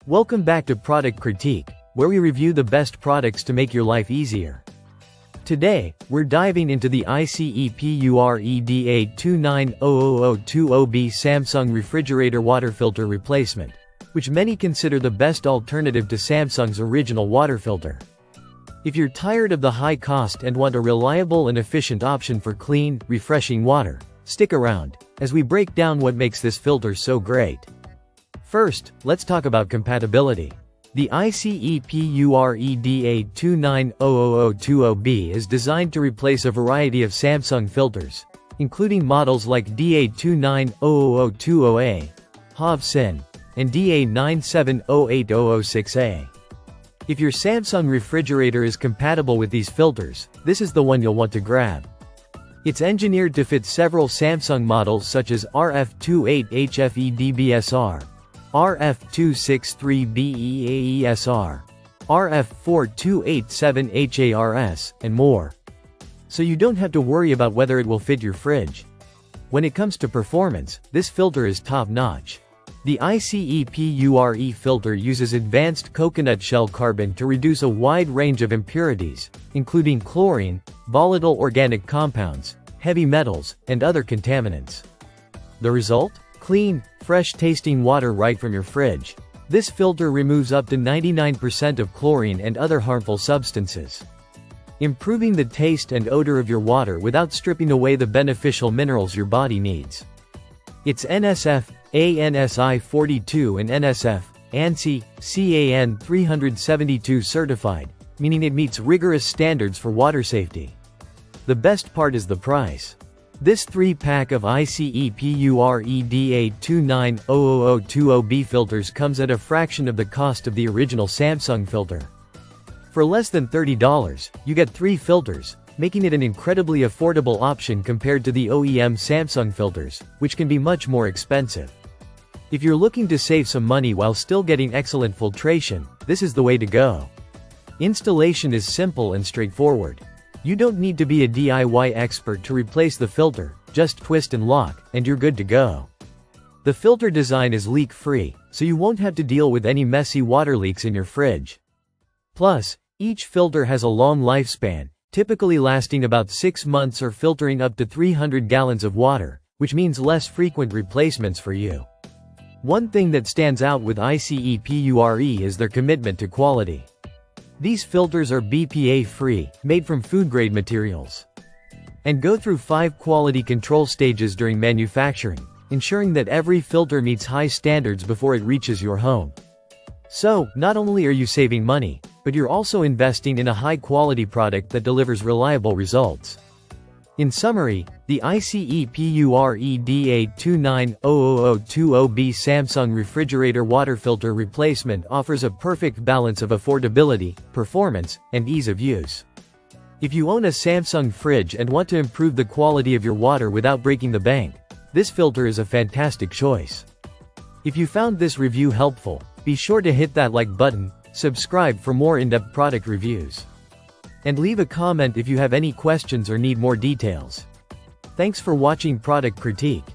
Welcome back to Product Critique, where we review the best products to make your life easier. Today, we're diving into the ICEPURE DA29-00020B Samsung refrigerator water filter replacement, which many consider the best alternative to Samsung's original water filter. If you're tired of the high cost and want a reliable and efficient option for clean, refreshing water, stick around, as we break down what makes this filter so great. First, let's talk about compatibility. The ICEPURE DA29-00020B is designed to replace a variety of Samsung filters, including models like DA29-00020A, HOV-SYN, and DA97-08006A. If your Samsung refrigerator is compatible with these filters, this is the one you'll want to grab. It's engineered to fit several Samsung models such as RF28HFEDBSR, RF263BEAESR, RF4287HARS, and more. So you don't have to worry about whether it will fit your fridge. When it comes to performance, this filter is top-notch. The ICEPURE filter uses advanced coconut shell carbon to reduce a wide range of impurities, including chlorine, volatile organic compounds, heavy metals, and other contaminants. The result? Clean, fresh-tasting water right from your fridge. This filter removes up to 99% of chlorine and other harmful substances, improving the taste and odor of your water without stripping away the beneficial minerals your body needs. It's NSF, ANSI 42 and NSF, ANSI, CAN 372 certified, meaning it meets rigorous standards for water safety. The best part is the price. This 3-pack of ICEPURE DA29-00020B filters comes at a fraction of the cost of the original Samsung filter. For less than $30, you get 3 filters, making it an incredibly affordable option compared to the OEM Samsung filters, which can be much more expensive. If you're looking to save some money while still getting excellent filtration, this is the way to go. Installation is simple and straightforward. You don't need to be a DIY expert to replace the filter, just twist and lock, and you're good to go. The filter design is leak-free, so you won't have to deal with any messy water leaks in your fridge. Plus, each filter has a long lifespan, typically lasting about 6 months or filtering up to 300 gallons of water, which means less frequent replacements for you. One thing that stands out with ICEPURE is their commitment to quality. These filters are BPA-free, made from food-grade materials, and go through 5 quality control stages during manufacturing, ensuring that every filter meets high standards before it reaches your home. So, not only are you saving money, but you're also investing in a high-quality product that delivers reliable results. In summary, the ICEPURE DA29-00020B Samsung refrigerator water filter replacement offers a perfect balance of affordability, performance, and ease of use. If you own a Samsung fridge and want to improve the quality of your water without breaking the bank, this filter is a fantastic choice. If you found this review helpful, be sure to hit that like button, subscribe for more in-depth product reviews, and leave a comment if you have any questions or need more details. Thanks for watching Product Critique.